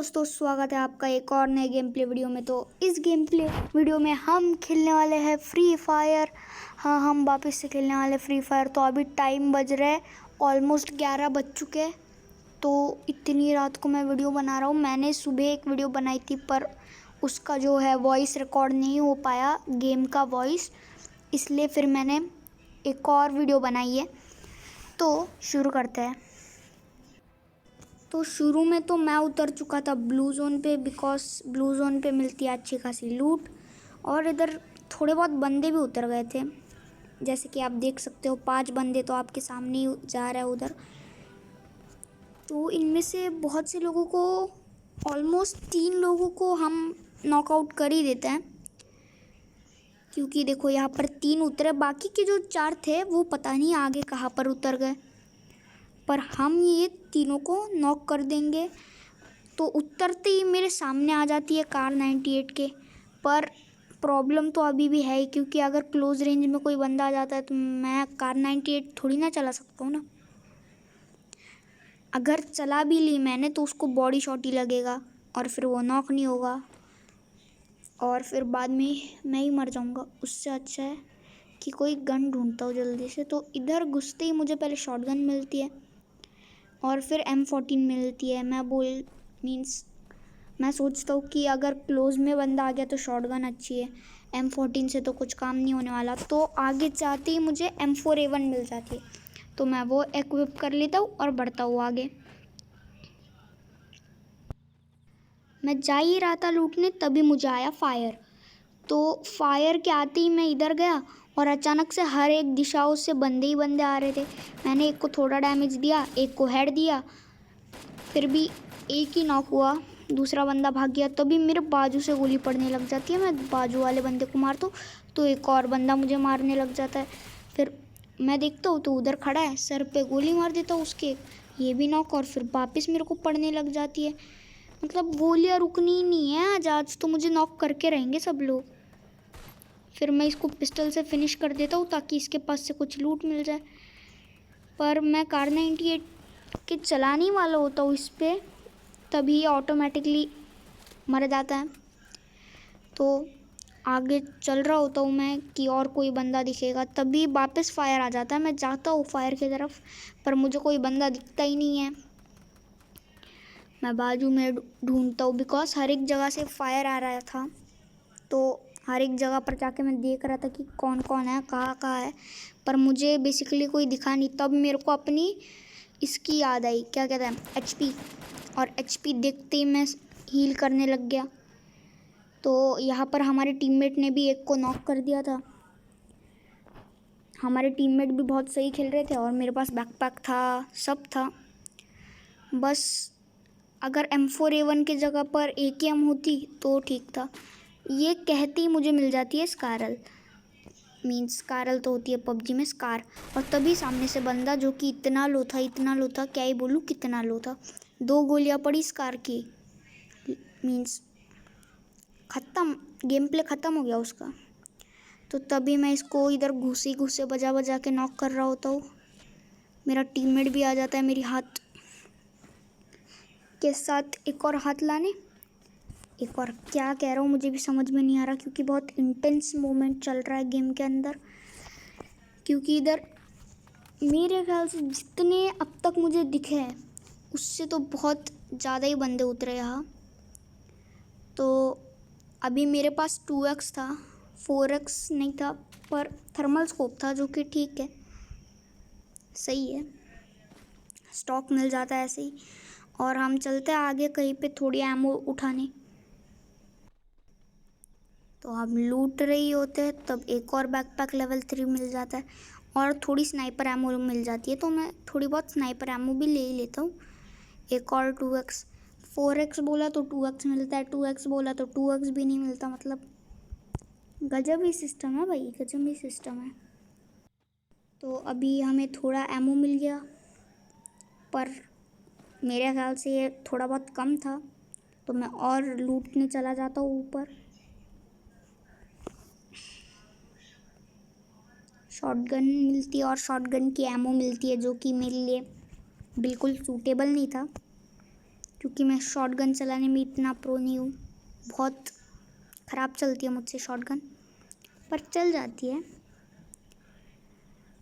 दोस्तों, स्वागत है आपका एक और नए गेम प्ले वीडियो में। तो इस गेम प्ले वीडियो में हम खेलने वाले हैं फ्री फायर। हाँ, हम वापस से खेलने वाले फ्री फायर। तो अभी टाइम बज रहा है ऑलमोस्ट 11 बज चुके हैं। तो इतनी रात को मैं वीडियो बना रहा हूँ। मैंने सुबह एक वीडियो बनाई थी पर उसका जो है वॉइस रिकॉर्ड नहीं हो पाया, गेम का वॉइस, इसलिए फिर मैंने एक और वीडियो बनाई है। तो शुरू करते हैं। तो शुरू में तो मैं उतर चुका था ब्लू जोन पे, बिकॉज ब्लू जोन पे मिलती है अच्छी खासी लूट। और इधर थोड़े बहुत बंदे भी उतर गए थे, जैसे कि आप देख सकते हो 5 बंदे तो आपके सामने ही जा रहा है उधर। तो इनमें से बहुत से लोगों को, ऑलमोस्ट 3 लोगों को हम नॉकआउट कर ही देते हैं, क्योंकि देखो यहाँ पर 3 उतरे, बाकी के जो 4 थे वो पता नहीं आगे कहाँ पर उतर गए, पर हम ये तीनों को नॉक कर देंगे। तो उतरते ही मेरे सामने आ जाती है कार 98 के, पर प्रॉब्लम तो अभी भी है ही, क्योंकि अगर क्लोज रेंज में कोई बंदा आ जाता है तो मैं कार 98 थोड़ी ना चला सकता हूँ ना। अगर चला भी ली मैंने तो उसको बॉडी शॉट ही लगेगा और फिर वो नॉक नहीं होगा और फिर बाद में मैं ही मर जाऊँगा। उससे अच्छा है कि कोई गन ढूंढता हूँ जल्दी से। तो इधर घुसते ही मुझे पहले शॉटगन मिलती है और फिर M14 मिलती है। मैं सोचता हूँ कि अगर क्लोज में बंदा आ गया तो शॉटगन अच्छी है, M14 से तो कुछ काम नहीं होने वाला। तो आगे जाते ही मुझे M4A1 मिल जाती है, तो मैं वो इक्विप कर लेता हूँ और बढ़ता हूँ आगे। मैं जा ही रहा था लूटने, तभी मुझे आया फायर। तो फायर के आते ही मैं इधर गया और अचानक से हर एक दिशाओं से बंदे ही बंदे आ रहे थे। मैंने एक को थोड़ा डैमेज दिया, एक को हेड दिया, फिर भी एक ही नॉक हुआ, दूसरा बंदा भाग गया। तभी मेरे बाजू से गोली पड़ने लग जाती है। मैं बाजू वाले बंदे को मारता हूँ तो एक और बंदा मुझे मारने लग जाता है। फिर मैं देखता हूँ तो उधर खड़ा है, सर पे गोली मार देता हूँ उसके, ये भी नॉक, और फिर वापस मेरे को पड़ने लग जाती है। मतलब गोलियाँ रुकनी ही नहीं है आज तो मुझे नॉक करके रहेंगे सब लोग। फिर मैं इसको पिस्टल से फिनिश कर देता हूँ ताकि इसके पास से कुछ लूट मिल जाए। पर मैं कार 98 के चलाने वाला होता हूँ इस पर, तभी ऑटोमेटिकली मर जाता है। तो आगे चल रहा होता हूँ मैं कि और कोई बंदा दिखेगा, तभी वापस फायर आ जाता है। मैं जाता हूँ फायर की तरफ पर मुझे कोई बंदा दिखता ही नहीं है। मैं बाजू में ढूंढता हूँ, बिकॉज हर एक जगह से फायर आ रहा था। तो हर एक जगह पर जाके मैं देख रहा था कि कौन कौन है, कहाँ कहाँ है, पर मुझे बेसिकली कोई दिखा नहीं। तब मेरे को अपनी इसकी याद आई, क्या कहते हैं, HP। और HP देखते ही मैं हील करने लग गया। तो यहाँ पर हमारे टीममेट ने भी एक को नॉक कर दिया था। हमारे टीममेट भी बहुत सही खेल रहे थे और मेरे पास बैकपैक था, सब था। बस अगर M4A1 की जगह पर AKM होती तो ठीक था। ये कहती मुझे मिल जाती है स्कारल, स्कारल तो होती है PUBG में स्कार। और तभी सामने से बंदा, जो कि इतना लो था, क्या ही बोलूँ, कितना लो था। 2 गोलियाँ पड़ी स्कार की, ख़त्म, गेम प्ले ख़त्म हो गया उसका। तो तभी मैं इसको इधर घुसे बजा के नॉक कर रहा होता हूँ। मेरा टीममेट भी आ जाता है मेरी हाथ के साथ एक और हाथ लाने। एक और क्या कह रहा हूँ मुझे भी समझ में नहीं आ रहा, क्योंकि बहुत इंटेंस मोमेंट चल रहा है गेम के अंदर। क्योंकि इधर मेरे ख्याल से जितने अब तक मुझे दिखे हैं उससे तो बहुत ज़्यादा ही बंदे उतरे यहाँ। तो अभी मेरे पास 2x था, 4x नहीं था, पर थर्मल स्कोप था, जो कि ठीक है, सही है, स्टॉक मिल जाता है ऐसे ही। और हम चलते हैं आगे कहीं पे थोड़ी एमो उठाने। तो हम लूट रही होते हैं तब एक और बैकपैक लेवल 3 मिल जाता है और थोड़ी स्नाइपर एमो मिल जाती है। तो मैं थोड़ी बहुत स्नाइपर एमो भी ले ही लेता हूँ। एक और 2x, 4x बोला तो 2x मिलता है, 2x बोला तो 2x भी नहीं मिलता। मतलब गजब ही सिस्टम है भाई, गजब ही सिस्टम है। तो अभी हमें थोड़ा एमो मिल गया, पर मेरे ख्याल से ये थोड़ा बहुत कम था, तो मैं और लूटने चला जाता हूँ ऊपर। शॉटगन मिलती है और शॉटगन की एमो मिलती है, जो कि मेरे लिए बिल्कुल सूटेबल नहीं था। क्योंकि मैं शॉटगन चलाने में इतना प्रो नहीं हूँ। बहुत ख़राब चलती है मुझसे शॉटगन, पर चल जाती है।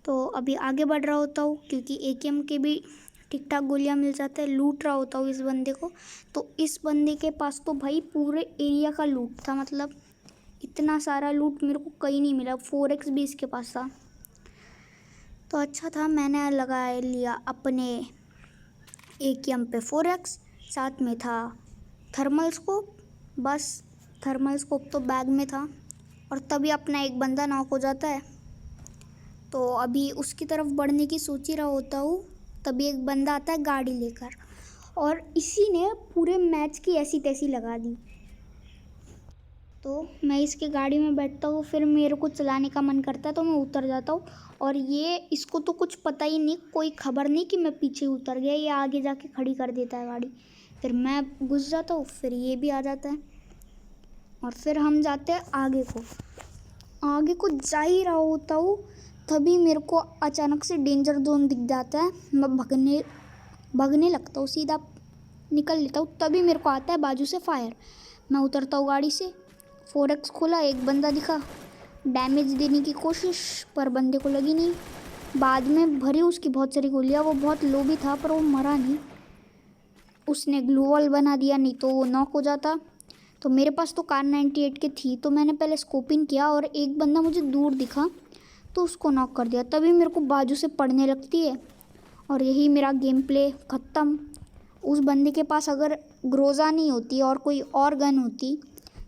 तो अभी आगे बढ़ रहा होता हूँ क्योंकि एकेएम के भी ठीक ठाक गोलियाँ मिल जाते हैं। लूट रहा होता हूँ इस बंदे को। तो इस बंदे के पास तो भाई पूरे एरिया का लूट था, मतलब इतना सारा लूट मेरे को कहीं नहीं मिला। 4x भी इसके पास था, तो अच्छा था मैंने लगा लिया अपने एकेएम पे 4x। साथ में था थर्मल स्कोप, बस थर्मल स्कोप तो बैग में था। और तभी अपना एक बंदा नॉक हो जाता है। तो अभी उसकी तरफ बढ़ने की सोच ही रहा होता हूँ, तभी एक बंदा आता है गाड़ी लेकर, और इसी ने पूरे मैच की ऐसी तैसी लगा दी। तो मैं इसके गाड़ी में बैठता हूँ, फिर मेरे को चलाने का मन करता है तो मैं उतर जाता हूँ। और ये इसको तो कुछ पता ही नहीं, कोई खबर नहीं कि मैं पीछे उतर गया, ये आगे जाके खड़ी कर देता है गाड़ी। फिर मैं घुस जाता हूँ, फिर ये भी आ जाता है, और फिर हम जाते हैं आगे को जा ही रहा होता हूँ, तभी मेरे को अचानक से डेंजर जोन दिख जाता है। मैं भगने लगता हूँ, सीधा निकल लेता हूँ। तभी मेरे को आता है बाजू से फायर। मैं उतरता हूँ गाड़ी से, 4x खोला, एक बंदा दिखा, डैमेज देने की कोशिश, पर बंदे को लगी नहीं। बाद में भरी उसकी बहुत सारी गोलियाँ, वो बहुत लो भी था पर वो मरा नहीं। उसने ग्लू वॉल बना दिया, नहीं तो वो नॉक हो जाता। तो मेरे पास तो कार 98 की थी, तो मैंने पहले स्कोपिंग किया और एक बंदा मुझे दूर दिखा तो उसको नॉक कर दिया। तभी मेरे को बाजू से पड़ने लगती है, और यही मेरा गेम प्ले ख़त्म। उस बंदे के पास अगर ग्रोजा नहीं होती और कोई और गन होती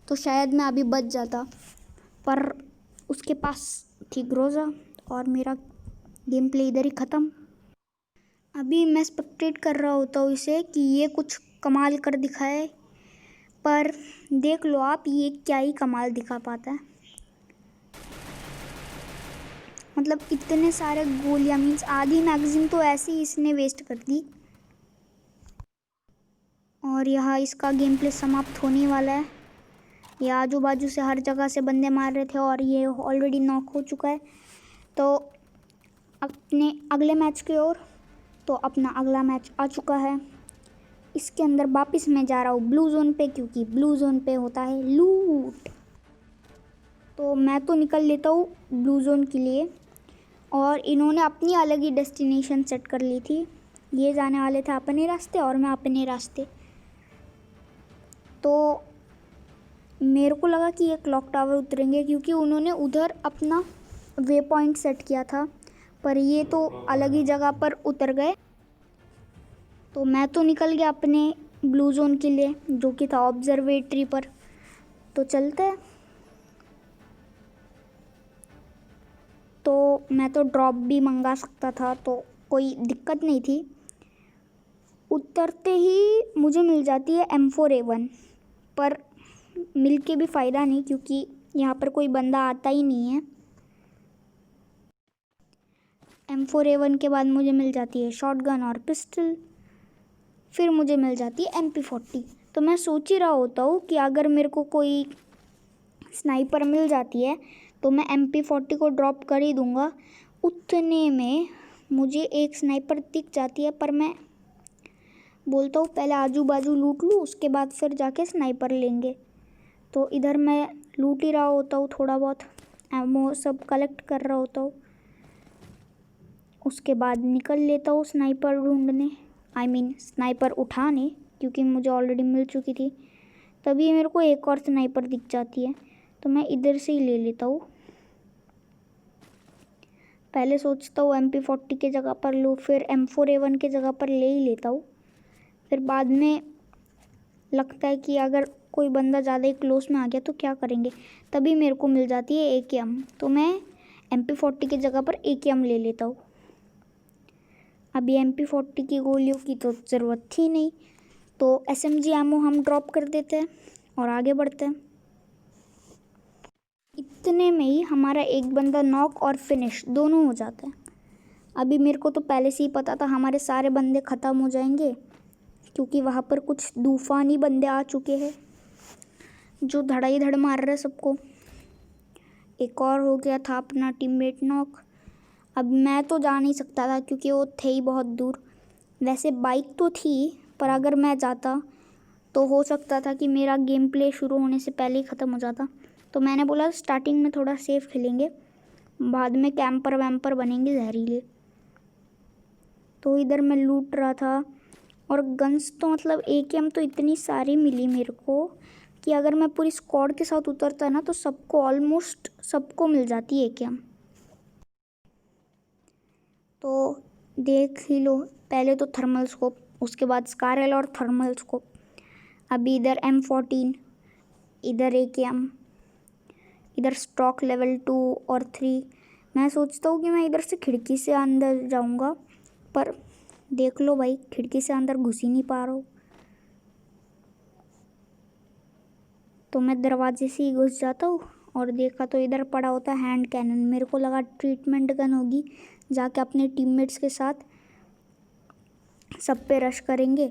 तो शायद मैं अभी बच जाता, पर उसके पास थी ग्रोजा, और मेरा गेम प्ले इधर ही ख़त्म। अभी मैं स्पेक्टेट कर रहा होता हूँ इसे कि ये कुछ कमाल कर दिखाए, पर देख लो आप ये क्या ही कमाल दिखा पाता है। मतलब इतने सारे गोलियां, मीन्स आधी मैगजीन तो ऐसे ही इसने वेस्ट कर दी। और यहाँ इसका गेम प्ले समाप्त होने वाला है। ये आजू बाजू से हर जगह से बंदे मार रहे थे और ये ऑलरेडी नॉक हो चुका है। तो अपने अगले मैच की ओर, तो अपना अगला मैच आ चुका है। इसके अंदर वापस मैं जा रहा हूँ ब्लू जोन पे, क्योंकि ब्लू जोन पे होता है लूट। तो मैं तो निकल लेता हूँ ब्लू जोन के लिए, और इन्होंने अपनी अलग ही डेस्टिनेशन सेट कर ली थी। ये जाने वाले थे अपने रास्ते और मैं अपने रास्ते। तो मेरे को लगा कि ये क्लॉक टावर उतरेंगे, क्योंकि उन्होंने उधर अपना वे पॉइंट सेट किया था, पर ये तो अलग ही जगह पर उतर गए। तो मैं तो निकल गया अपने ब्लू जोन के लिए, जो कि था ऑब्जर्वेटरी पर। तो चलते हैं। तो मैं तो ड्रॉप भी मंगा सकता था, तो कोई दिक्कत नहीं थी। उतरते ही मुझे मिल जाती है M4A1, पर मिल के भी फ़ायदा नहीं, क्योंकि यहाँ पर कोई बंदा आता ही नहीं है। M4A1 के बाद मुझे मिल जाती है शॉटगन और पिस्टल, फिर मुझे मिल जाती है MP40। तो मैं सोच ही रहा होता हूँ कि अगर मेरे को कोई स्नाइपर मिल जाती है तो मैं MP40 को ड्रॉप कर ही दूँगा। उतने में मुझे एक स्नाइपर दिख जाती है, पर मैं बोलता हूँ पहले आजू बाजू लूट लूँ, उसके बाद फिर जाके स्नाइपर लेंगे। तो इधर मैं लूट ही रहा होता हूँ, थोड़ा बहुत एमो सब कलेक्ट कर रहा होता हूँ। उसके बाद निकल लेता हूँ स्नाइपर ढूंढने, स्नाइपर उठाने, क्योंकि मुझे ऑलरेडी मिल चुकी थी। तभी मेरे को एक और स्नाइपर दिख जाती है, तो मैं इधर से ही ले लेता हूँ। पहले सोचता हूँ MP40 के जगह पर लूँ, फिर M4A1 के जगह पर ले ही लेता हूँ। फिर बाद में लगता है कि अगर कोई बंदा ज़्यादा ही क्लोज में आ गया तो क्या करेंगे, तभी मेरे को मिल जाती है AKM। तो मैं MP40 की जगह पर AKM ले लेता हूँ। अभी MP40 की गोलियों की तो ज़रूरत थी नहीं, तो SMG एमो हम ड्रॉप कर देते हैं और आगे बढ़ते हैं। इतने में ही हमारा एक बंदा नॉक और फिनिश दोनों हो जाते हैं। अभी मेरे को तो पहले से ही पता था हमारे सारे बंदे ख़त्म हो जाएंगे, क्योंकि वहाँ पर कुछ तूफानी बंदे आ चुके हैं जो धड़ाई धड़ मार रहे सबको। एक और हो गया था अपना टीममेट नॉक। अब मैं तो जा नहीं सकता था क्योंकि वो थे ही बहुत दूर। वैसे बाइक तो थी, पर अगर मैं जाता तो हो सकता था कि मेरा गेम प्ले शुरू होने से पहले ही ख़त्म हो जाता। तो मैंने बोला स्टार्टिंग में थोड़ा सेफ खेलेंगे, बाद में कैंपर वैम्पर बनेंगे जहरीले। तो इधर मैं लूट रहा था और गन्स तो मतलब एकेएम तो इतनी सारी मिली मेरे को कि अगर मैं पूरी स्क्वाड के साथ उतरता ना तो सबको ऑलमोस्ट सबको मिल जाती एकेएम। तो देख ही लो, पहले तो थर्मल स्कोप, उसके बाद स्कारल और थर्मल स्कोप, अभी इधर M14, इधर एकेएम, इधर स्टॉक लेवल 2 और 3। मैं सोचता हूँ कि मैं इधर से खिड़की से अंदर जाऊँगा, पर देख लो भाई खिड़की से अंदर घुस ही नहीं पा रहा हूँ। तो मैं दरवाजे से ही घुस जाता हूँ और देखा तो इधर पड़ा होता है हैंड कैनन। मेरे को लगा ट्रीटमेंट गन होगी, जाके अपने टीममेट्स के साथ सब पे रश करेंगे।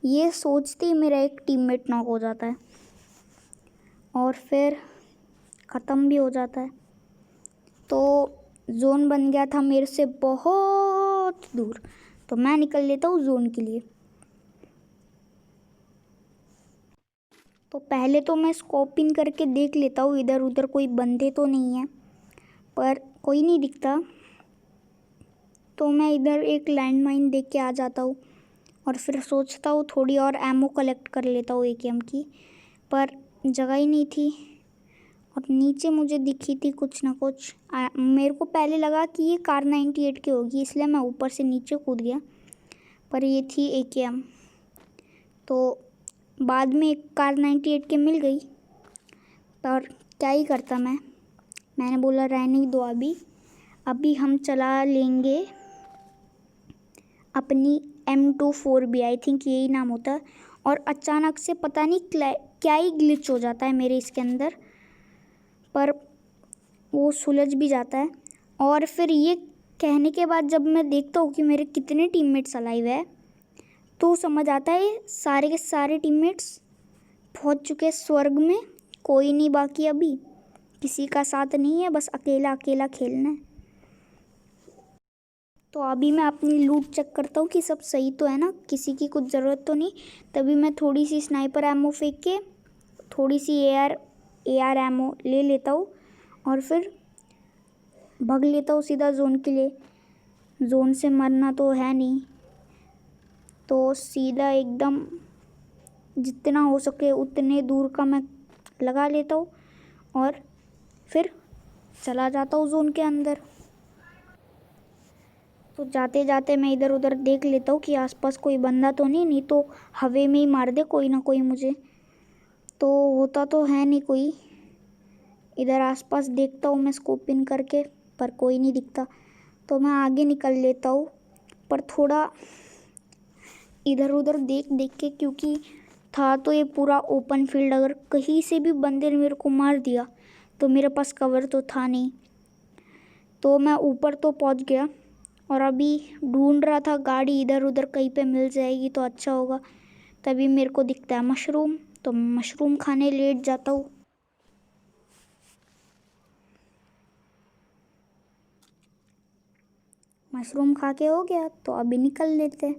ये सोचते ही मेरा एक टीममेट नॉक हो जाता है और फिर ख़त्म भी हो जाता है। तो जोन बन गया था मेरे से बहुत दूर, तो मैं निकल लेता हूँ जोन के लिए। तो पहले तो मैं स्कोपिंग करके देख लेता हूँ इधर उधर कोई बंदे तो नहीं है, पर कोई नहीं दिखता। तो मैं इधर एक लैंड माइन देख के आ जाता हूँ और फिर सोचता हूँ थोड़ी और एमओ कलेक्ट कर लेता हूँ एकेएम की, पर जगह ही नहीं थी। और नीचे मुझे दिखी थी कुछ ना कुछ, मेरे को पहले लगा कि ये कार 98 की होगी, इसलिए मैं ऊपर से नीचे कूद गया, पर ये थी एकेएम। तो बाद में एक कार 98 की मिल गई, पर क्या ही करता मैंने बोला रहने दो, अभी हम चला लेंगे अपनी M24B, आई थिंक यही नाम होता है। और अचानक से पता नहीं क्या ही ग्लिच हो जाता है मेरे इसके अंदर, पर वो सुलझ भी जाता है। और फिर ये कहने के बाद जब मैं देखता हूँ कि मेरे कितने टीममेट्स अलाइव है, तो समझ आता है सारे के सारे टीममेट्स पहुँच चुके स्वर्ग में, कोई नहीं बाकी, अभी किसी का साथ नहीं है, बस अकेला अकेला खेलना है। तो अभी मैं अपनी लूट चेक करता हूँ कि सब सही तो है ना, किसी की कुछ ज़रूरत तो नहीं। तभी मैं थोड़ी सी स्नाइपर एमो फेंक के थोड़ी सी AR एमो ले लेता हूँ और फिर भाग लेता हूँ सीधा जोन के लिए। जोन से मरना तो है नहीं, तो सीधा एकदम जितना हो सके उतने दूर का मैं लगा लेता हूँ और फिर चला जाता हूँ जोन के अंदर। तो जाते जाते मैं इधर उधर देख लेता हूँ कि आसपास कोई बंदा तो नहीं तो हवा में ही मार दे कोई ना कोई मुझे। तो होता तो है नहीं कोई, इधर आसपास देखता हूँ मैं स्कोपिंग करके, पर कोई नहीं दिखता। तो मैं आगे निकल लेता हूँ, पर थोड़ा इधर उधर देख देख के, क्योंकि था तो ये पूरा ओपन फील्ड, अगर कहीं से भी बंदे ने मेरे को मार दिया तो मेरे पास कवर तो था नहीं। तो मैं ऊपर तो पहुंच गया और अभी ढूंढ रहा था गाड़ी, इधर उधर कहीं पे मिल जाएगी तो अच्छा होगा। तभी मेरे को दिखता है मशरूम, तो मशरूम खाने लेट जाता हूँ। मशरूम खा के हो गया तो अभी निकल लेते हैं।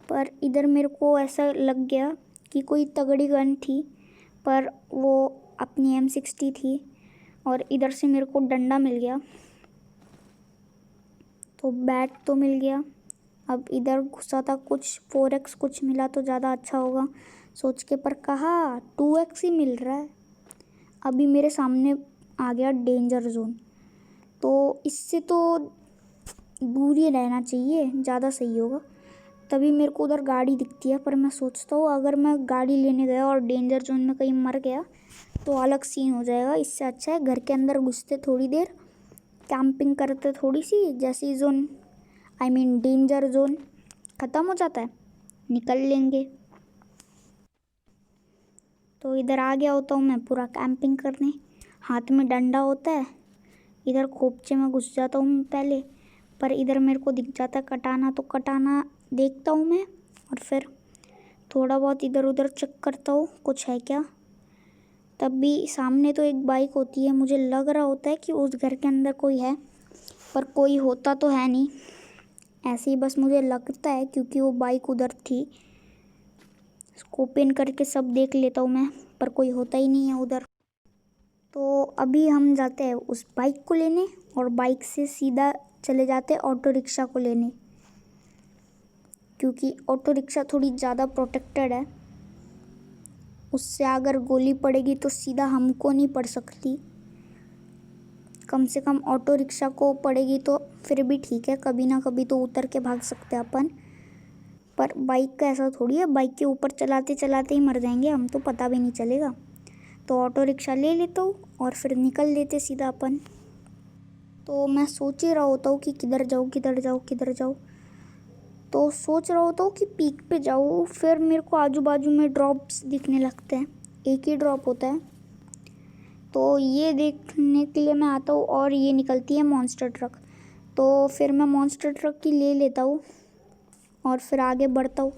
पर इधर मेरे को ऐसा लग गया कि कोई तगड़ी गन थी, पर वो अपनी M60 थी और इधर से मेरे को डंडा मिल गया, तो बैट तो मिल गया। अब इधर घुसा था कुछ 4x कुछ मिला तो ज़्यादा अच्छा होगा सोच के, पर कहा 2x ही मिल रहा है। अभी मेरे सामने आ गया डेंजर जोन, तो इससे तो दूर ही रहना चाहिए, ज़्यादा सही होगा। तभी मेरे को उधर गाड़ी दिखती है, पर मैं सोचता हूँ अगर मैं गाड़ी लेने गया और डेंजर जोन में कहीं मर गया तो अलग सीन हो जाएगा। इससे अच्छा है घर के अंदर घुसते थोड़ी देर कैंपिंग करते थोड़ी सी, जैसी जोन डेंजर जोन ख़त्म हो जाता है निकल लेंगे। तो इधर आ गया होता हूँ मैं पूरा कैंपिंग करने, हाथ में डंडा होता है, इधर खोपचे में घुस जाता हूँ मैं पहले। पर इधर मेरे को दिख जाता है कटाना, तो कटाना देखता हूँ मैं और फिर थोड़ा बहुत इधर उधर चेक करता हूँ कुछ है क्या। तब भी सामने तो एक बाइक होती है, मुझे लग रहा होता है कि उस घर के अंदर कोई है, पर कोई होता तो है नहीं, ऐसे ही बस मुझे लगता है क्योंकि वो बाइक उधर थी। स्कोप इन करके सब देख लेता हूँ मैं, पर कोई होता ही नहीं है उधर। तो अभी हम जाते हैं उस बाइक को लेने और बाइक से सीधा चले जाते हैं ऑटो रिक्शा को लेने, क्योंकि ऑटो रिक्शा थोड़ी ज़्यादा प्रोटेक्टेड है। उससे अगर गोली पड़ेगी तो सीधा हमको नहीं पड़ सकती, कम से कम ऑटो रिक्शा को पड़ेगी तो फिर भी ठीक है, कभी ना कभी तो उतर के भाग सकते हैं अपन। पर बाइक का ऐसा थोड़ी है, बाइक के ऊपर चलाते चलाते ही मर जाएंगे हम, तो पता भी नहीं चलेगा। तो ऑटो रिक्शा ले लेता हूँ और फिर निकल लेते सीधा अपन। तो मैं सोच ही रहा होता हूँ कि किधर जाऊँ किधर जाऊँ किधर जाऊँ। तो सोच रहा होता हूँ कि पीक पे जाऊँ, फिर मेरे को आजू बाजू में ड्रॉप्स दिखने लगते हैं, एक ही ड्रॉप होता है। तो ये देखने के लिए मैं आता हूँ और ये निकलती है मॉन्स्टर ट्रक। तो फिर मैं मॉन्स्टर ट्रक की ले लेता हूँ और फिर आगे बढ़ता हूँ।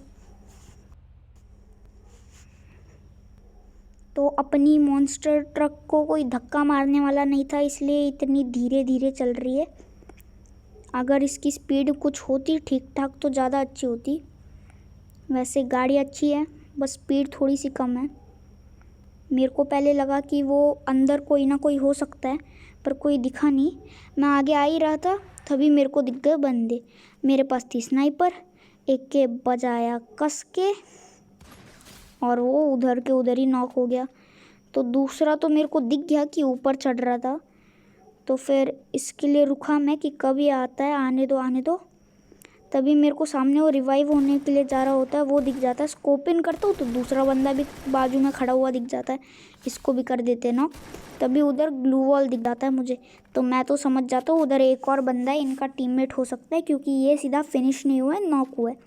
तो अपनी मॉन्स्टर ट्रक को कोई धक्का मारने वाला नहीं था, इसलिए इतनी धीरे धीरे चल रही है। अगर इसकी स्पीड कुछ होती ठीक ठाक तो ज़्यादा अच्छी होती। वैसे गाड़ी अच्छी है, बस स्पीड थोड़ी सी कम है। मेरे को पहले लगा कि वो अंदर कोई ना कोई हो सकता है, पर कोई दिखा नहीं। मैं आगे आ ही रहा था, तभी मेरे को दिख गए बंदे। मेरे पास थी स्नाइपर, एक के बजाया कस के और वो उधर के उधर ही नॉक हो गया। तो दूसरा तो मेरे को दिख गया कि ऊपर चढ़ रहा था, तो फिर इसके लिए रुका मैं कि कभी आता है, आने दो आने दो। तभी मेरे को सामने वो रिवाइव होने के लिए जा रहा होता है, वो दिख जाता है। स्कोप इन करता हूँ तो दूसरा बंदा भी बाजू में खड़ा हुआ दिख जाता है, इसको भी कर देते हैं नॉक। तभी उधर ग्लू वॉल दिख जाता है मुझे, तो मैं तो समझ जाता हूँ उधर एक और बंदा है, इनका टीममेट हो सकता है, क्योंकि ये सीधा फिनिश नहीं हुआ है, नॉक हुआ है।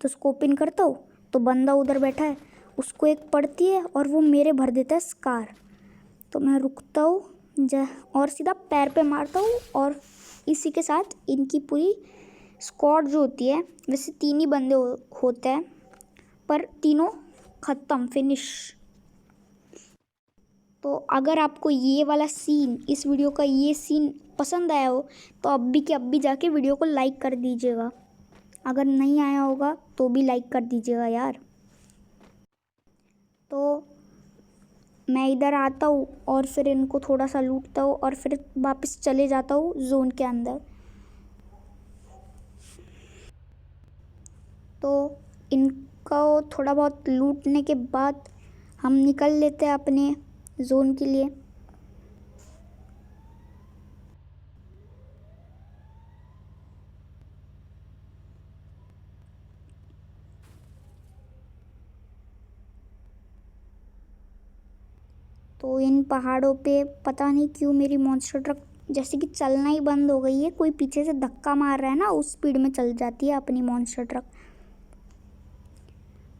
तो स्कोप इन करता हूँ तो बंदा उधर बैठा है, उसको एक पड़ती है और वो मेरे भर देता है स्कार। तो मैं रुकता हूँ और सीधा पैर पे मारता हूँ, और इसी के साथ इनकी पूरी स्क्वाड जो होती है, वैसे 3 ही बंदे होते हैं, पर तीनों ख़त्म, फिनिश। तो अगर आपको ये वाला सीन, इस वीडियो का ये सीन पसंद आया हो तो अभी के अभी जाके वीडियो को लाइक कर दीजिएगा। अगर नहीं आया होगा तो भी लाइक कर दीजिएगा यार। तो मैं इधर आता हूँ और फिर इनको थोड़ा सा लूटता हूँ और फिर वापस चले जाता हूँ जोन के अंदर। तो इनको थोड़ा बहुत लूटने के बाद हम निकल लेते हैं अपने जोन के लिए। तो इन पहाड़ों पे पता नहीं क्यों मेरी मॉन्स्टर ट्रक जैसे कि चलना ही बंद हो गई है, कोई पीछे से धक्का मार रहा है ना, उस स्पीड में चल जाती है अपनी मॉन्स्टर ट्रक।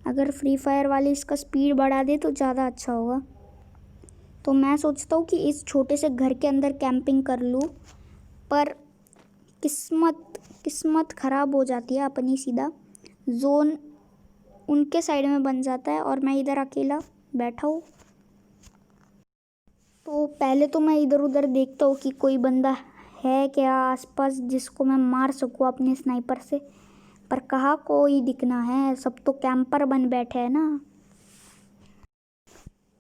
अगर फ्री फायर वाले इसका स्पीड बढ़ा दे तो ज़्यादा अच्छा होगा। तो मैं सोचता हूँ कि इस छोटे से घर के अंदर कैंपिंग कर लूँ, पर किस्मत ख़राब हो जाती है अपनी। सीधा जोन उनके साइड में बन जाता है और मैं इधर अकेला बैठा हूँ। तो पहले तो मैं इधर उधर देखता हूँ कि कोई बंदा है क्या आसपास जिसको मैं मार सकूँ अपने स्नाइपर से, पर कहाँ कोई दिखना है, सब तो कैंपर बन बैठे हैं ना।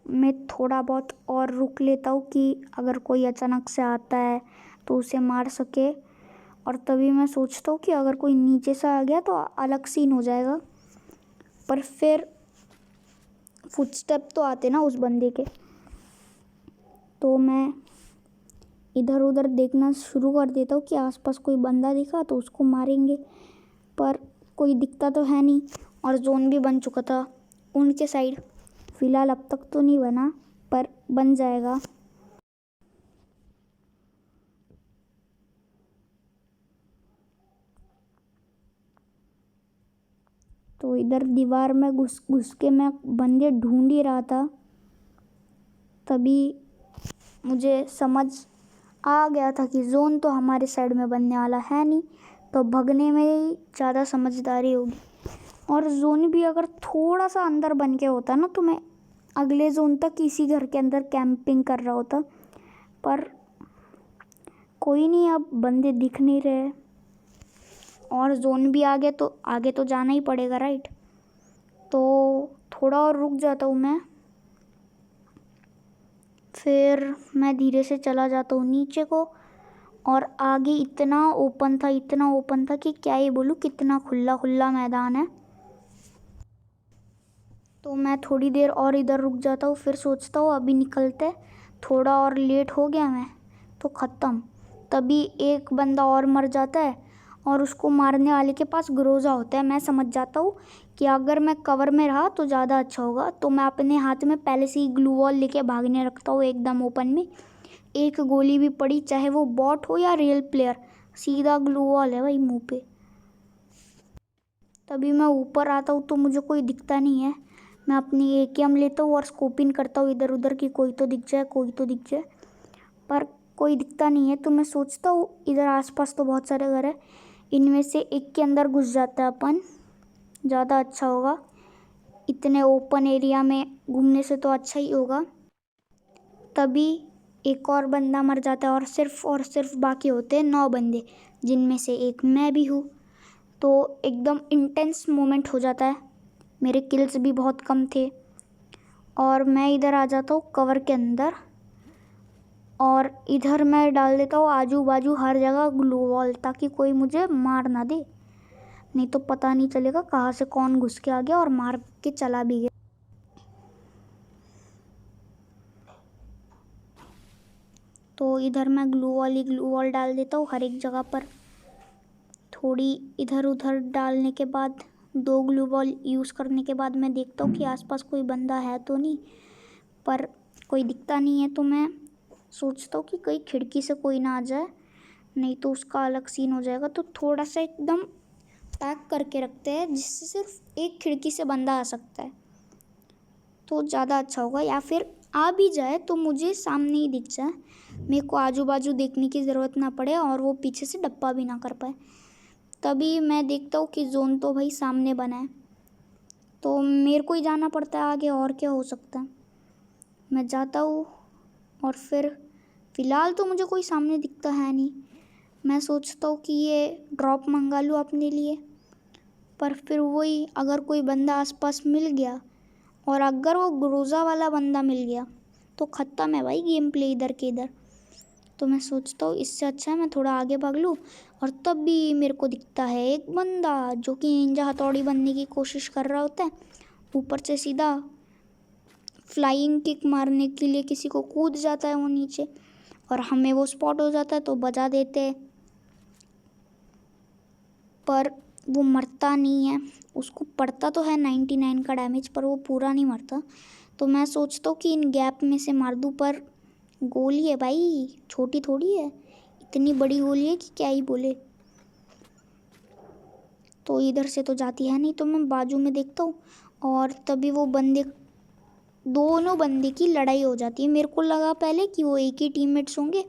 मैं थोड़ा बहुत और रुक लेता हूँ कि अगर कोई अचानक से आता है तो उसे मार सके। और तभी मैं सोचता हूँ कि अगर कोई नीचे से आ गया तो अलग सीन हो जाएगा, पर फिर फुटस्टेप तो आते ना उस बंदे के। तो मैं इधर उधर देखना शुरू कर देता हूँ कि आसपास कोई बंदा दिखा तो उसको मारेंगे, पर कोई दिखता तो है नहीं। और जोन भी बन चुका था उनके साइड, फ़िलहाल अब तक तो नहीं बना, पर बन जाएगा। तो इधर दीवार में घुस घुस के मैं बंदे ढूंढ ही रहा था, तभी मुझे समझ आ गया था कि जोन तो हमारे साइड में बनने वाला है नहीं, तो भगने में ही ज़्यादा समझदारी होगी। और जोन भी अगर थोड़ा सा अंदर बन के होता ना तो मैं अगले जोन तक इसी घर के अंदर कैंपिंग कर रहा होता, पर कोई नहीं, अब बंदे दिख नहीं रहे और जोन भी आ गया तो आगे तो जाना ही पड़ेगा, राइट। तो थोड़ा और रुक जाता हूँ मैं, फिर मैं धीरे से चला जाता हूँ नीचे को। और आगे इतना ओपन था कि क्या ही बोलूँ, कितना खुला खुला मैदान है। तो मैं थोड़ी देर और इधर रुक जाता हूँ, फिर सोचता हूँ अभी निकलते, थोड़ा और लेट हो गया मैं तो ख़त्म। तभी एक बंदा और मर जाता है और उसको मारने वाले के पास ग्रोजा होता है। मैं समझ जाता हूँ कि अगर मैं कवर में रहा तो ज़्यादा अच्छा होगा, तो मैं अपने हाथ में पहले से ही ग्लू वॉल लेके भागने रखता हूँ एकदम ओपन में। एक गोली भी पड़ी, चाहे वो बॉट हो या रियल प्लेयर, सीधा ग्लू वॉल है भाई मुँह पे। तभी मैं ऊपर आता हूँ तो मुझे कोई दिखता नहीं है। मैं अपनी AKM लेता हूँ और स्कोपिंग करता हूँ इधर उधर कि कोई तो दिख जाए, कोई तो दिख जाए, पर कोई दिखता नहीं है। तो मैं सोचता हूँ इधर आसपास तो बहुत सारे घर है, इनमें से एक के अंदर घुस जाता है अपन, ज़्यादा अच्छा होगा। इतने ओपन एरिया में घूमने से तो अच्छा ही होगा। तभी एक और बंदा मर जाता है और सिर्फ बाकी होते हैं 9 बंदे, जिनमें से एक मैं भी हूँ। तो एकदम इंटेंस मोमेंट हो जाता है। मेरे किल्स भी बहुत कम थे और मैं इधर आ जाता हूँ कवर के अंदर, और इधर मैं डाल देता हूँ आजू बाजू हर जगह ग्लू वॉल, ताकि कोई मुझे मार ना दे, नहीं तो पता नहीं चलेगा कहाँ से कौन घुस के आ गया और मार के चला भी गया। तो इधर मैं ग्लू वॉल डाल देता हूँ हर एक जगह पर। थोड़ी इधर उधर डालने के बाद, 2 ग्लू वॉल यूज़ करने के बाद मैं देखता हूँ कि आसपास कोई बंदा है तो नहीं, पर कोई दिखता नहीं है। तो मैं सोचता हूँ कि कहीं खिड़की से कोई ना आ जाए, नहीं तो उसका अलग सीन हो जाएगा। तो थोड़ा सा एकदम पैक करके रखते हैं जिससे सिर्फ एक खिड़की से बंदा आ सकता है, तो ज़्यादा अच्छा होगा। या फिर आ भी जाए तो मुझे सामने ही दिख जाए, मेरे को आजू बाजू देखने की ज़रूरत ना पड़े और वो पीछे से डप्पा भी ना कर पाए। तभी मैं देखता हूँ कि जोन तो भाई सामने बना है, तो मेरे को ही जाना पड़ता है आगे, और क्या हो सकता है। मैं जाता हूँ और फिर फ़िलहाल तो मुझे कोई सामने दिखता है नहीं। मैं सोचता हूँ कि ये ड्रॉप मंगा लूँ अपने लिए, पर फिर वही, अगर कोई बंदा आसपास मिल गया और अगर वो ग्रोजा वाला बंदा मिल गया तो ख़त्म है भाई गेम प्ले इधर के इधर। तो मैं सोचता हूँ इससे अच्छा है मैं थोड़ा आगे भाग लूँ। और तब भी मेरे को दिखता है एक बंदा जो कि निंजा हथौड़ी बनने की कोशिश कर रहा होता है, ऊपर से सीधा फ्लाइंग किक मारने के लिए किसी को कूद जाता है वो नीचे, और हमें वो स्पॉट हो जाता है तो बजा देते हैं। पर वो मरता नहीं है, उसको पड़ता तो है 99 का डैमेज, पर वो पूरा नहीं मरता। तो मैं सोचता हूँ कि इन गैप में से मार दूँ, पर गोली है भाई, छोटी थोड़ी है, इतनी बड़ी गोली है कि क्या ही बोले। तो इधर से तो जाती है नहीं, तो मैं बाजू में देखता हूँ और तभी वो दोनों बंदे की लड़ाई हो जाती है। मेरे को लगा पहले कि वो एक ही टीममेट्स होंगे,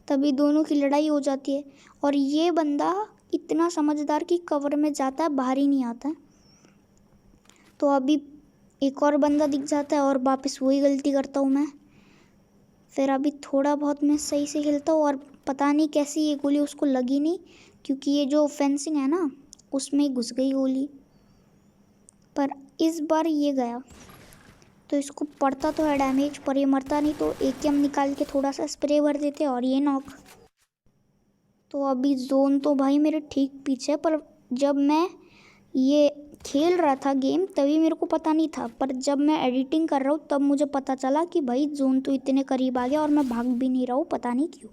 तभी दोनों की लड़ाई हो जाती है। और ये बंदा इतना समझदार कि कवर में जाता है, बाहर ही नहीं आता है। तो अभी एक और बंदा दिख जाता है और वापस वही गलती करता हूँ मैं। फिर अभी थोड़ा बहुत मैं सही से खेलता हूँ और पता नहीं कैसे ये गोली उसको लगी नहीं, क्योंकि ये जो फेंसिंग है ना उसमें घुस गई गोली, पर इस बार ये गया तो इसको पड़ता तो है डैमेज, पर ये मरता नहीं। तो AKM निकाल के थोड़ा सा स्प्रे भर देते और ये नॉक। तो अभी जोन तो भाई मेरे ठीक पीछे, पर जब मैं ये खेल रहा था गेम तभी मेरे को पता नहीं था, पर जब मैं एडिटिंग कर रहा हूँ तब मुझे पता चला कि भाई जोन तो इतने करीब आ गया और मैं भाग भी नहीं रहा हूँ, पता नहीं क्यों।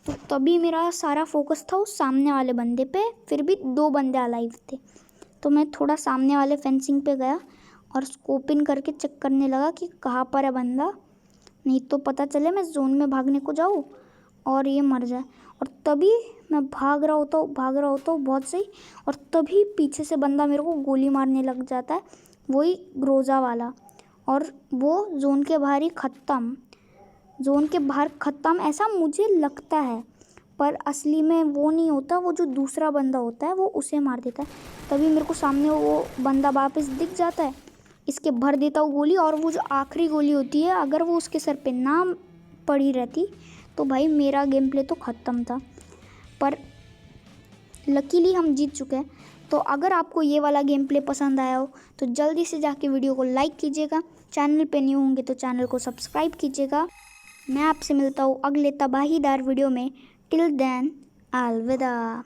तो तभी मेरा सारा फोकस था उस सामने वाले बंदे पे, फिर भी 2 बंदे अलाइव थे। तो मैं थोड़ा सामने वाले फेंसिंग पे गया और स्कोपिंग करके चेक करने लगा कि कहाँ पर है बंदा, नहीं तो पता चले मैं जोन में भागने को जाऊँ और ये मर जाए। और तभी मैं भाग रहा होता हूँ बहुत सही, और तभी पीछे से बंदा मेरे को गोली मारने लग जाता है, वही ग्रोजा वाला, और वो जोन के बाहर ही ख़त्म। जोन के बाहर ख़त्म ऐसा मुझे लगता है, पर असली में वो नहीं होता, वो जो दूसरा बंदा होता है वो उसे मार देता है। तभी मेरे को सामने वो बंदा वापस दिख जाता है, इसके भर देता हूँ गोली, और वो जो आखिरी गोली होती है अगर वो उसके सर पे ना पड़ी रहती तो भाई मेरा गेम प्ले तो ख़त्म था। पर लकीली हम जीत चुके हैं। तो अगर आपको ये वाला गेम प्ले पसंद आया हो तो जल्दी से जाके वीडियो को लाइक कीजिएगा। चैनल पे न्यू होंगे तो चैनल को सब्सक्राइब कीजिएगा। मैं आपसे मिलता हूँ अगले तबाहीदार वीडियो में। टिल देन अलविदा।